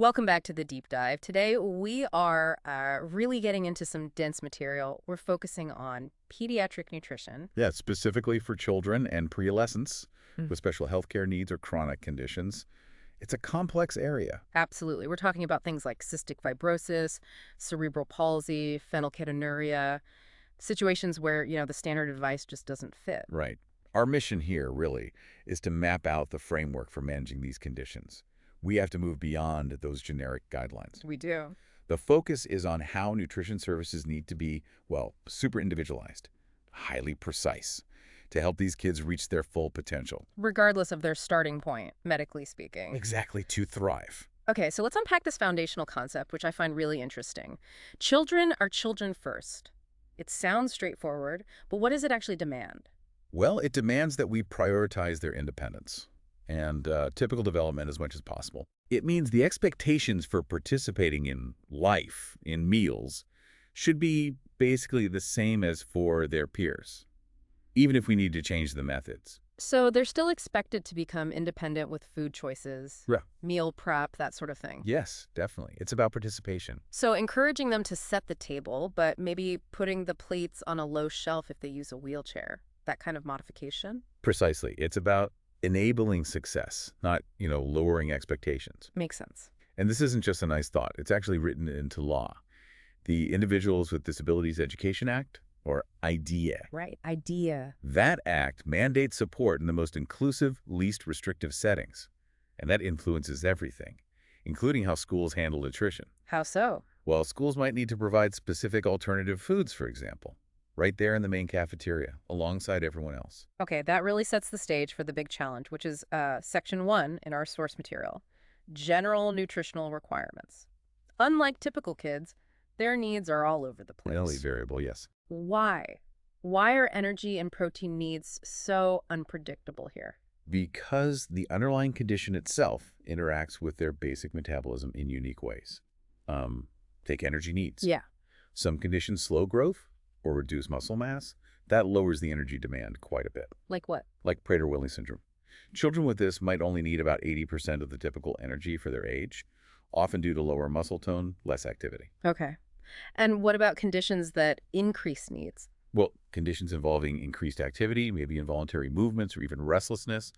Welcome back to the deep dive. Today we are really getting into some dense material. We're focusing on pediatric nutrition. Yeah, specifically for children and pre-adolescents Mm. with special healthcare needs or chronic conditions. It's a complex area. Absolutely. We're talking about things like cystic fibrosis, cerebral palsy, phenylketonuria, situations where, the standard advice just doesn't fit. Right. Our mission here, really, is to map out the framework for managing these conditions. We have to move beyond those generic guidelines. We do. The focus is on how nutrition services need to be, well, super individualized, highly precise, to help these kids reach their full potential. Regardless of their starting point, medically speaking. Exactly, to thrive. Okay, so let's unpack this foundational concept, which I find really interesting. Children are children first. It sounds straightforward, but what does it actually demand? Well, it demands that we prioritize their independence and typical development as much as possible. It means the expectations for participating in life, in meals, should be basically the same as for their peers, even if we need to change the methods. So they're still expected to become independent with food choices, Yeah. meal prep, that sort of thing. Yes, definitely. It's about participation. So encouraging them to set the table, but maybe putting the plates on a low shelf if they use a wheelchair, that kind of modification? Precisely. It's about enabling success, not, lowering expectations. Makes sense. And this isn't just a nice thought. It's actually written into law. The Individuals with Disabilities Education Act, or IDEA. Right, idea. That act mandates support in the most inclusive, least restrictive settings. And that influences everything, including how schools handle nutrition. How so? Well, schools might need to provide specific alternative foods, for example, right there in the main cafeteria, alongside everyone else. Okay, that really sets the stage for the big challenge, which is section 1 in our source material, general nutritional requirements. Unlike typical kids, their needs are all over the place. Highly variable, yes. Why? Why are energy and protein needs so unpredictable here? Because the underlying condition itself interacts with their basic metabolism in unique ways. Take energy needs. Yeah. Some conditions slow growth or reduce muscle mass. That lowers the energy demand quite a bit, Like what? like Prader-Willi syndrome. Children with this might only need about 80% of the typical energy for their age, often due to lower muscle tone, less activity. Okay. And what about conditions that increase needs? Well, conditions involving increased activity, maybe involuntary movements or even restlessness,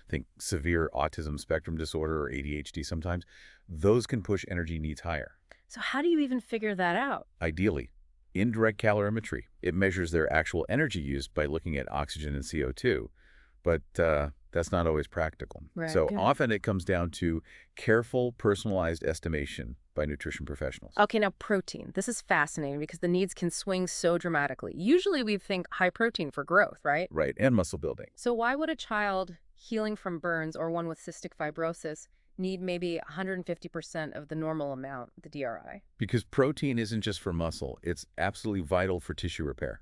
think severe autism spectrum disorder or ADHD sometimes, those can push energy needs higher. So how do you even figure that out? Ideally, indirect calorimetry. It measures their actual energy use by looking at oxygen and CO2, but that's not always practical. Right, So yeah. often it comes down to careful, personalized estimation by nutrition professionals. Okay, now protein. This is fascinating because the needs can swing so dramatically. Usually we think high protein for growth, right? Right, and muscle building. So why would a child healing from burns or one with cystic fibrosis need maybe 150% of the normal amount, the DRI? Because protein isn't just for muscle, it's absolutely vital for tissue repair,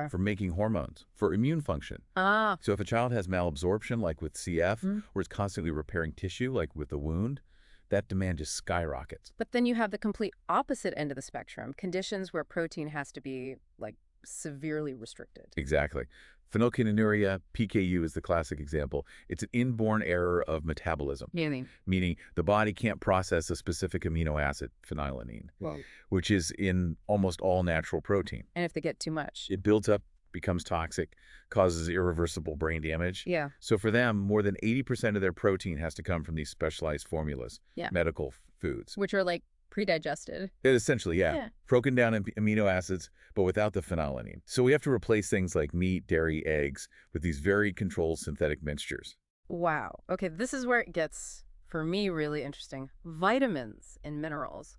for making hormones, for immune function. Ah, So if a child has malabsorption, like with CF, or is constantly repairing tissue, like with a wound, that demand just skyrockets. but then you have the complete opposite end of the spectrum, conditions where protein has to be, like, severely restricted. Exactly. Phenylketonuria, PKU, is the classic example. It's an inborn error of metabolism, meaning the body can't process a specific amino acid, phenylalanine, Well, which is in almost all natural protein. and if they get too much. It builds up, becomes toxic, causes irreversible brain damage. Yeah. So for them, more than 80% of their protein has to come from these specialized formulas, Yeah. medical foods. Which are like pre-digested. Essentially, yeah. Yeah. Broken down in amino acids, but without the phenylalanine. So we have to replace things like meat, dairy, eggs with these very controlled synthetic mixtures. Wow. Okay, this is where it gets, for me, really interesting. Vitamins and minerals.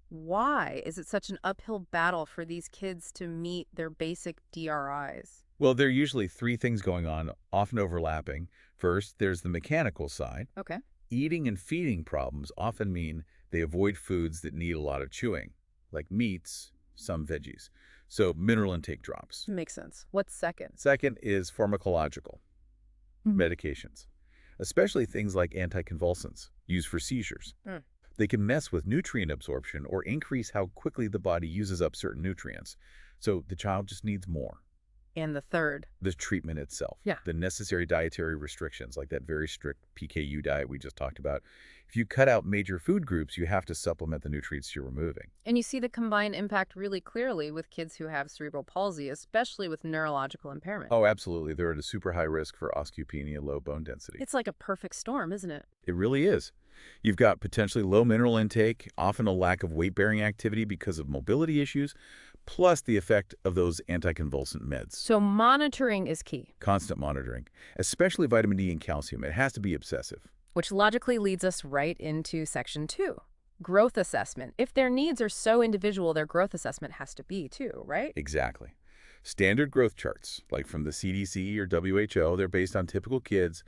Why is it such an uphill battle for these kids to meet their basic DRIs? Well, there are usually three things going on, often overlapping. First, there's the mechanical side. Okay. Eating and feeding problems often mean they avoid foods that need a lot of chewing, like meats, some veggies. So mineral intake drops. Makes sense. What's second? Second is pharmacological medications, especially things like anticonvulsants used for seizures. Mm. They can mess with nutrient absorption or increase how quickly the body uses up certain nutrients. So the child just needs more. And the third. The treatment itself, Yeah. the necessary dietary restrictions, like that very strict PKU diet we just talked about, If you cut out major food groups, you have to supplement the nutrients you're removing. And you see the combined impact really clearly with kids who have cerebral palsy, especially with neurological impairment. Oh, absolutely. They're at a super high risk for osteopenia, low bone density. It's like a perfect storm, isn't it? It really is. You've got potentially low mineral intake, often a lack of weight-bearing activity because of mobility issues, plus the effect of those anticonvulsant meds. So monitoring is key. Constant monitoring, especially vitamin D and calcium. It has to be obsessive. Which logically leads us right into section 2. Growth assessment. If their needs are so individual, their growth assessment has to be too, right? Exactly. Standard growth charts, like from the CDC or WHO, they're based on typical kids.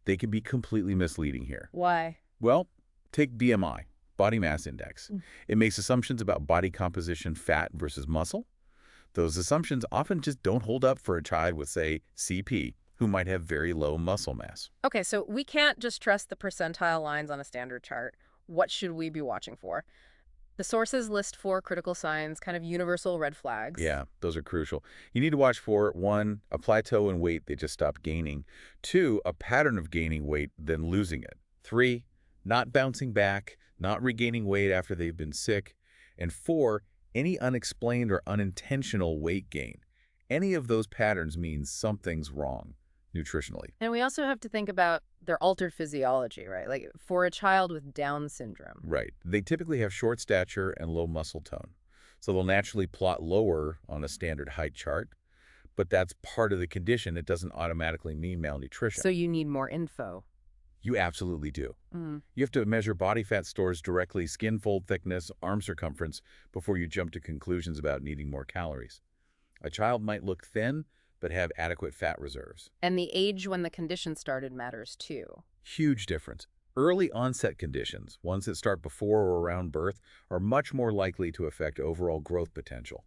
They can be completely misleading here. Why? Well, take BMI, body mass index. It makes assumptions about body composition, fat versus muscle. Those assumptions often just don't hold up for a child with, say, CP, who might have very low muscle mass. Okay, so we can't just trust the percentile lines on a standard chart. What should we be watching for? The sources list 4 critical signs, kind of universal red flags. Yeah, those are crucial. You need to watch for, 1, a plateau in weight they just stopped gaining. 2, a pattern of gaining weight, then losing it. 3, not bouncing back, not regaining weight after they've been sick. And 4, any unexplained or unintentional weight gain. Any of those patterns means something's wrong nutritionally. And we also have to think about their altered physiology, right? Like for a child with Down syndrome. Right. They typically have short stature and low muscle tone. So they'll naturally plot lower on a standard height chart. But that's part of the condition. It doesn't automatically mean malnutrition. So you need more info. You absolutely do. You have to measure body fat stores directly, skin fold thickness, arm circumference, before you jump to conclusions about needing more calories. A child might look thin, but have adequate fat reserves. And the age when the condition started matters too. Huge difference. Early onset conditions, ones that start before or around birth, are much more likely to affect overall growth potential.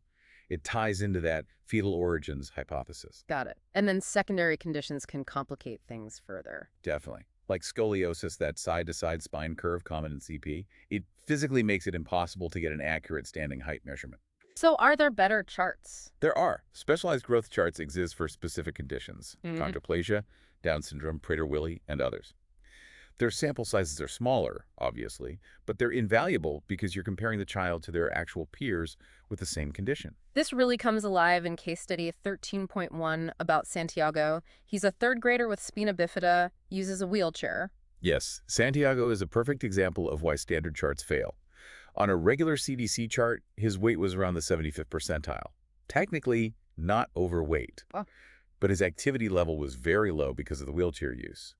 It ties into that fetal origins hypothesis. Got it. And then secondary conditions can complicate things further. Definitely. Like scoliosis, that side-to-side spine curve common in CP, it physically makes it impossible to get an accurate standing height measurement. So are there better charts? There are. Specialized growth charts exist for specific conditions, chondroplasia, Down syndrome, Prader-Willi, and others. Their sample sizes are smaller, obviously, but they're invaluable because you're comparing the child to their actual peers with the same condition. This really comes alive in case study 13.1 about Santiago. He's a 3rd grader with spina bifida, uses a wheelchair. Yes, Santiago is a perfect example of why standard charts fail. On a regular CDC chart, his weight was around the 75th percentile. Technically, not overweight. Wow. But his activity level was very low because of the wheelchair use.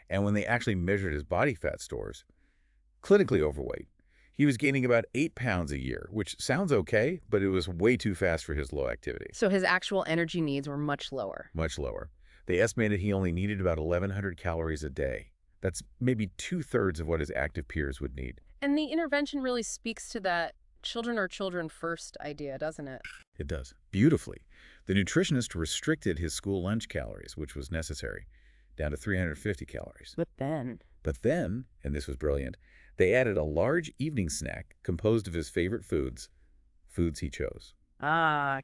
And when they actually measured his body fat stores, clinically overweight, he was gaining about 8 pounds a year, which sounds okay, but it was way too fast for his low activity. So his actual energy needs were much lower. Much lower. They estimated he only needed about 1,100 calories a day. That's maybe 2/3 of what his active peers would need. And the intervention really speaks to that children are children first idea, doesn't it? It does. Beautifully. The nutritionist restricted his school lunch calories, which was necessary, down to 350 calories. But then, and this was brilliant, they added a large evening snack composed of his favorite foods he chose.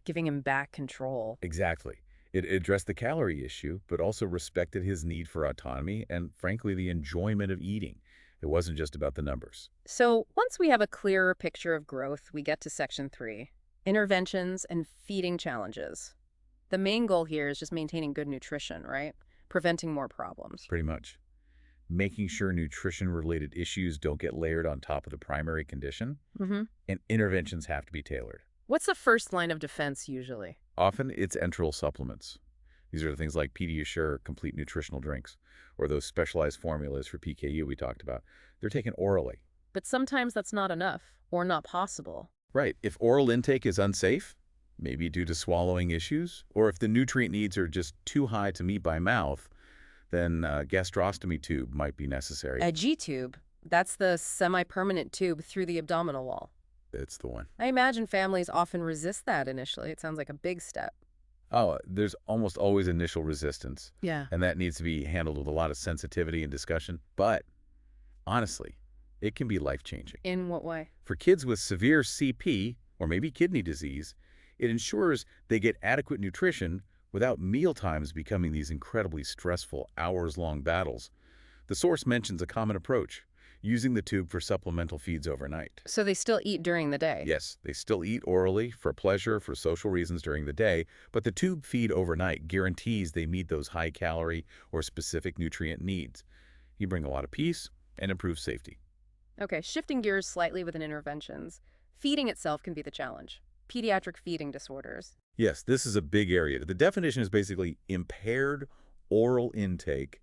giving him back control. Exactly. It addressed the calorie issue, but also respected his need for autonomy and, frankly, the enjoyment of eating. It wasn't just about the numbers. So once we have a clearer picture of growth, we get to section 3, interventions and feeding challenges. The main goal here is just maintaining good nutrition, right? Preventing more problems. Pretty much. Making sure nutrition-related issues don't get layered on top of the primary condition, and interventions have to be tailored. What's the first line of defense usually? Often it's enteral supplements. These are things like Pediasure complete nutritional drinks, or those specialized formulas for PKU we talked about. They're taken orally. But sometimes that's not enough, or not possible. Right. If oral intake is unsafe, maybe due to swallowing issues, or if the nutrient needs are just too high to meet by mouth, then a gastrostomy tube might be necessary. A G-tube, that's the semi-permanent tube through the abdominal wall. It's the one. I imagine families often resist that initially. It sounds like a big step. Oh, there's almost always initial resistance. Yeah. And that needs to be handled with a lot of sensitivity and discussion. But honestly, it can be life-changing. In what way? For kids with severe CP, or maybe kidney disease, it ensures they get adequate nutrition without mealtimes becoming these incredibly stressful, hours-long battles. The source mentions a common approach. using the tube for supplemental feeds overnight. So they still eat during the day? Yes, they still eat orally for pleasure, for social reasons during the day, but the tube feed overnight guarantees they meet those high-calorie or specific nutrient needs. You bring a lot of peace and improve safety. Okay, shifting gears slightly with interventions. Feeding itself can be the challenge. Pediatric feeding disorders. Yes, this is a big area. The definition is basically impaired oral intake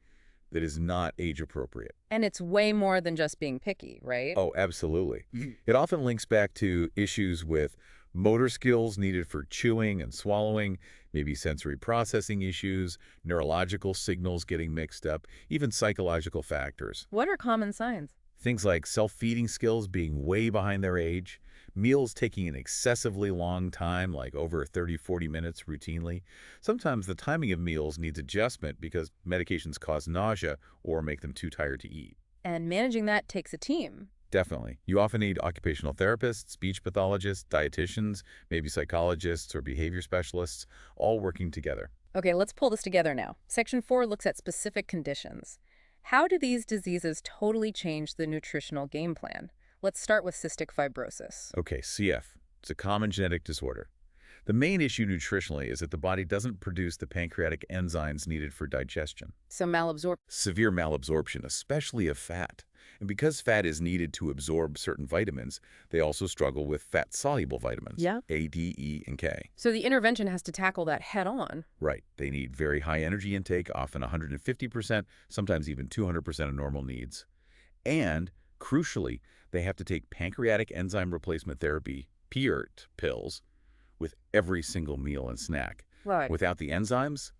that is not age-appropriate. And it's way more than just being picky, right? Oh, absolutely. It often links back to issues with motor skills needed for chewing and swallowing, maybe sensory processing issues, neurological signals getting mixed up, even psychological factors. What are common signs? Things like self-feeding skills being way behind their age, meals taking an excessively long time, like over 30-40 minutes routinely. Sometimes the timing of meals needs adjustment because medications cause nausea or make them too tired to eat. And managing that takes a team. Definitely. You often need occupational therapists, speech pathologists, dietitians, maybe psychologists or behavior specialists, all working together. Okay, let's pull this together now. Section 4 looks at specific conditions. How do these diseases totally change the nutritional game plan? Let's start with cystic fibrosis. Okay, CF. It's a common genetic disorder. The main issue nutritionally is that the body doesn't produce the pancreatic enzymes needed for digestion. So malabsorption. Severe malabsorption, especially of fat. And because fat is needed to absorb certain vitamins, they also struggle with fat-soluble vitamins, Yeah. A, D, E, and K. So the intervention has to tackle that head-on. Right. They need very high energy intake, often 150%, sometimes even 200% of normal needs. And, crucially, they have to take pancreatic enzyme replacement therapy, PERT pills, with every single meal and snack. Right. Without the enzymes,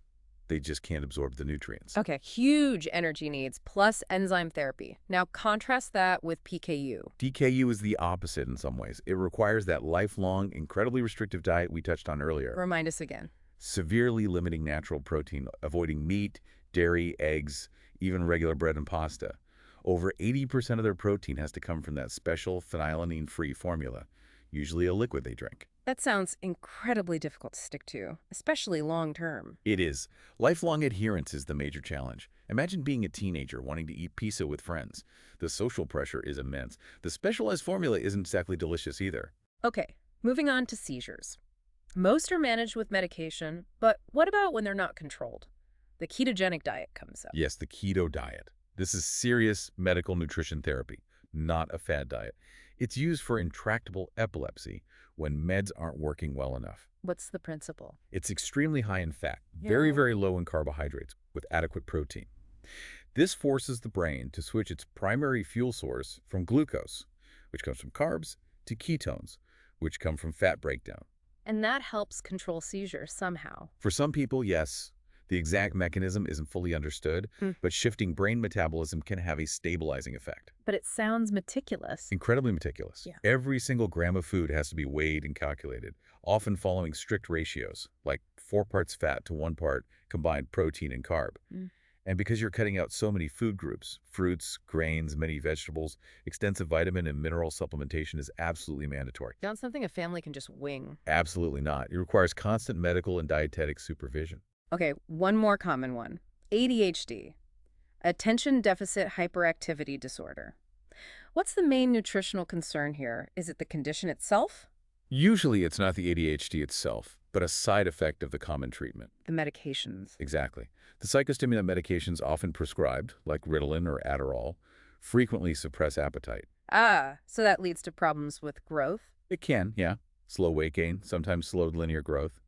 they just can't absorb the nutrients. Okay, huge energy needs plus enzyme therapy. Now contrast that with PKU. DKU is the opposite in some ways. It requires that lifelong, incredibly restrictive diet we touched on earlier. Remind us again. Severely limiting natural protein, avoiding meat, dairy, eggs, even regular bread and pasta. Over 80% of their protein has to come from that special phenylalanine-free formula, usually a liquid they drink. That sounds incredibly difficult to stick to, especially long-term. It is. Lifelong adherence is the major challenge. Imagine being a teenager wanting to eat pizza with friends. The social pressure is immense. The specialized formula isn't exactly delicious either. Okay, moving on to seizures. Most are managed with medication, but what about when they're not controlled? The ketogenic diet comes up. Yes, the keto diet. This is serious medical nutrition therapy, not a fad diet. It's used for intractable epilepsy when meds aren't working well enough. What's the principle? It's extremely high in fat, very, very low in carbohydrates, with adequate protein. This forces the brain to switch its primary fuel source from glucose, which comes from carbs, to ketones, which come from fat breakdown. And that helps control seizures somehow. For some people, yes. The exact mechanism isn't fully understood, but shifting brain metabolism can have a stabilizing effect. But it sounds meticulous. Incredibly meticulous. Yeah. Every single gram of food has to be weighed and calculated, often following strict ratios, like 4 parts fat to 1 part combined protein and carb. And because you're cutting out so many food groups, fruits, grains, many vegetables, extensive vitamin and mineral supplementation is absolutely mandatory. Not something a family can just wing. Absolutely not. It requires constant medical and dietetic supervision. Okay, one more common one. ADHD, attention deficit hyperactivity disorder. What's the main nutritional concern here? Is it the condition itself? Usually it's not the ADHD itself, but a side effect of the common treatment. The medications. Exactly. The psychostimulant medications often prescribed, like Ritalin or Adderall, frequently suppress appetite. Ah, so that leads to problems with growth? It can, yeah. Slow weight gain, sometimes slowed linear growth.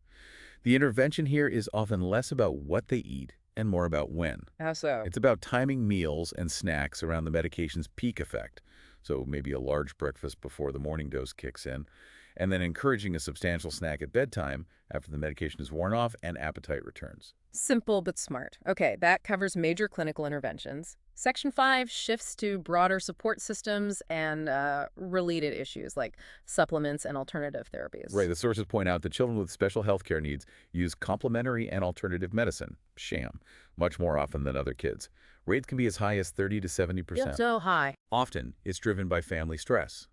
The intervention here is often less about what they eat and more about when. How so? It's about timing meals and snacks around the medication's peak effect, so maybe a large breakfast before the morning dose kicks in, and then encouraging a substantial snack at bedtime after the medication is worn off and appetite returns. Simple but smart. Okay, that covers major clinical interventions. Section 5 shifts to broader support systems and related issues like supplements and alternative therapies. Right, the sources point out that children with special health care needs use complementary and alternative medicine, sham, much more often than other kids. Rates can be as high as 30 to 70%. Yeah, so high. Often, it's driven by family stress,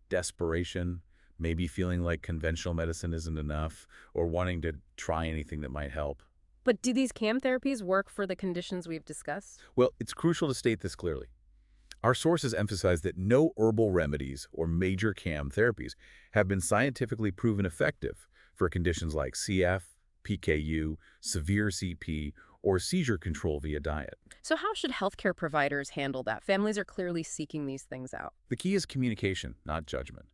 desperation, maybe feeling like conventional medicine isn't enough, or wanting to try anything that might help. But do these CAM therapies work for the conditions we've discussed? Well, it's crucial to state this clearly. Our sources emphasize that no herbal remedies or major CAM therapies have been scientifically proven effective for conditions like CF, PKU, severe CP, or seizure control via diet. So how should healthcare providers handle that? Families are clearly seeking these things out. The key is communication, not judgment.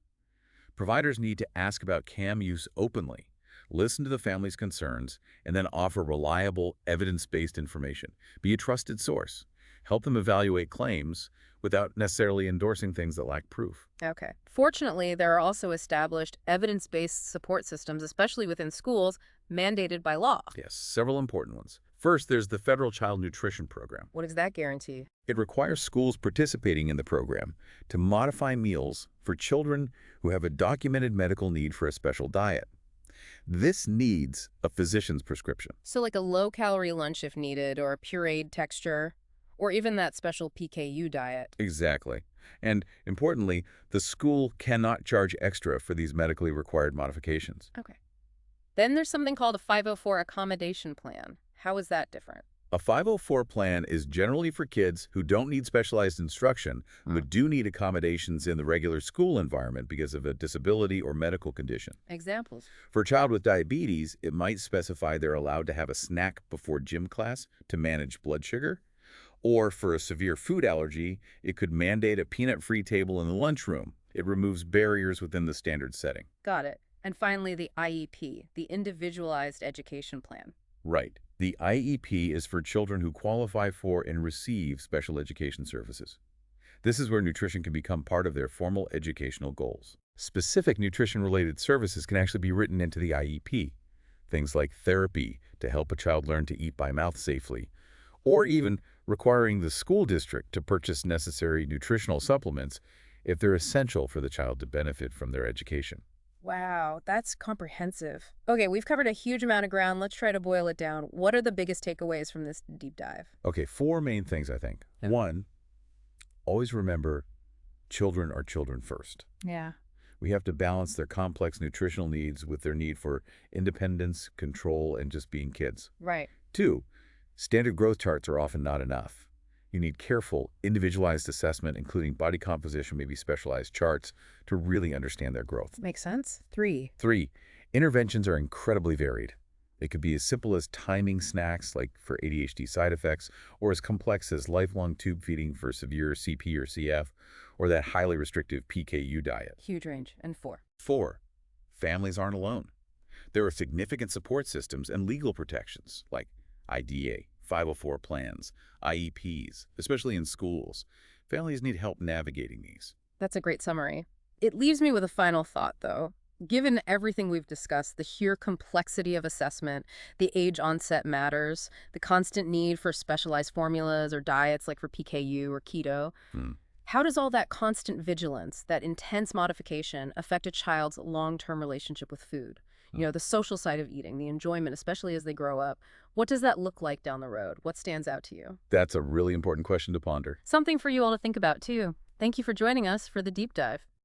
Providers need to ask about CAM use openly, listen to the family's concerns, and then offer reliable, evidence-based information. Be a trusted source. Help them evaluate claims without necessarily endorsing things that lack proof. Okay. Fortunately, there are also established evidence-based support systems, especially within schools, mandated by law. Yes, several important ones. First, there's the Federal Child Nutrition Program. What does that guarantee? It requires schools participating in the program to modify meals for children who have a documented medical need for a special diet. This needs a physician's prescription. So like a low-calorie lunch if needed, or a pureed texture, or even that special PKU diet. Exactly. And importantly, the school cannot charge extra for these medically required modifications. Okay. Then there's something called a 504 accommodation plan. How is that different? A 504 plan is generally for kids who don't need specialized instruction, but do need accommodations in the regular school environment because of a disability or medical condition. Examples? For a child with diabetes, it might specify they're allowed to have a snack before gym class to manage blood sugar. Or for a severe food allergy, it could mandate a peanut-free table in the lunchroom. It removes barriers within the standard setting. Got it. And finally, the IEP, the Individualized Education Plan. Right. The IEP is for children who qualify for and receive special education services. This is where nutrition can become part of their formal educational goals. Specific nutrition-related services can actually be written into the IEP. Things like therapy to help a child learn to eat by mouth safely, or even requiring the school district to purchase necessary nutritional supplements if they're essential for the child to benefit from their education. Wow, that's comprehensive. Okay, we've covered a huge amount of ground. Let's try to boil it down. What are the biggest takeaways from this deep dive? Okay, 4 main things, I think. Yeah. 1, always remember children are children first. Yeah. We have to balance their complex nutritional needs with their need for independence, control, and just being kids. Right. 2, standard growth charts are often not enough. You need careful, individualized assessment, including body composition, maybe specialized charts, to really understand their growth. Makes sense. 3. 3, interventions are incredibly varied. It could be as simple as timing snacks, like for ADHD side effects, or as complex as lifelong tube feeding for severe CP or CF, or that highly restrictive PKU diet. Huge range. And 4. 4, families aren't alone. There are significant support systems and legal protections, like IDA, 504 plans, IEPs, especially in schools. Families need help navigating these. That's a great summary. It leaves me with a final thought, though. Given everything we've discussed, the sheer complexity of assessment, the age onset matters, the constant need for specialized formulas or diets like for PKU or keto, how does all that constant vigilance, that intense modification, affect a child's long-term relationship with food? You know, the social side of eating, the enjoyment, especially as they grow up. What does that look like down the road? What stands out to you? That's a really important question to ponder. Something for you all to think about, too. Thank you for joining us for the deep dive.